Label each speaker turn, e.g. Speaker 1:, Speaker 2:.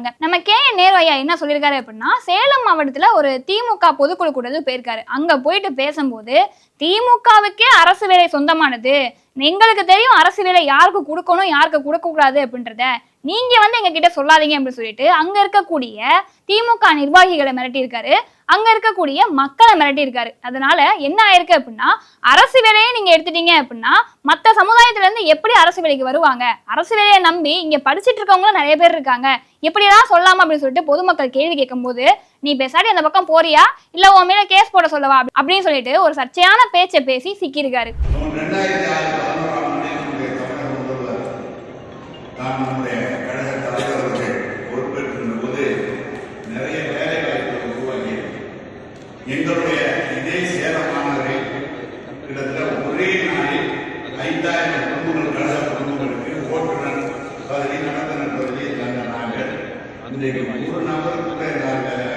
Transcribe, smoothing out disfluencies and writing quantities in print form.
Speaker 1: சொல்றாங்க. நம்ம நேரு ஐயா என்ன சொல்லியிருக்காரு அப்படின்னா, சேலம் மாவட்டத்துல ஒரு திமுக பொதுக்குழு கூட்டத்துக்கு போயிருக்காரு. அங்க போயிட்டு பேசும்போது திமுகவுக்கே அரசு வேலை சொந்தமானது, எங்களுக்கு தெரியும் அரசு வேலை யாருக்கு கொடுக்கணும் யாருக்கு கொடுக்க கூடாது அப்படின்றத, நீங்க எங்க கிட்ட சொல்லாதீங்க அப்படின்னு சொல்லிட்டு அங்க இருக்கக்கூடிய திமுக நிர்வாகிகளை மிரட்டி இருக்காரு, அங்க இருக்கக்கூடிய மக்களை மிரட்டி இருக்காரு. அதனால என்ன ஆயிருக்கு அப்படின்னா, அரசு வேலையை நீங்க எடுத்துட்டீங்க அப்படின்னா மற்ற சமுதாயத்துல இருந்து எப்படி அரசு வேலைக்கு வருவாங்க? அரசு வேலையை நம்பி இங்க படிச்சுட்டு இருக்கவங்களும் நிறைய பேர் இருக்காங்க, எப்படிதான் சொல்லாம அப்படின்னு சொல்லிட்டு பொதுமக்கள் கேள்வி கேட்கும் போது, நீ பேசாடி அந்த பக்கம் போறியா இல்ல உன் மேல கேஸ் போட சொல்லவா அப்படின்னு சொல்லிட்டு ஒரு சர்ச்சையான பேச்சை பேசி சிக்கியிருக்காரு.
Speaker 2: எங்களுடைய இதே சேலம் மாநகரில் கிட்டத்தட்ட ஒரே நாளில் 5000 குடும்பங்கள் கழக குடும்பங்களுக்கு ஓட்டுநர் பதவி நடத்துனர் பதவியை தந்த நாங்கள் இன்றைக்கு ஒரு நபர் கூட நாங்கள்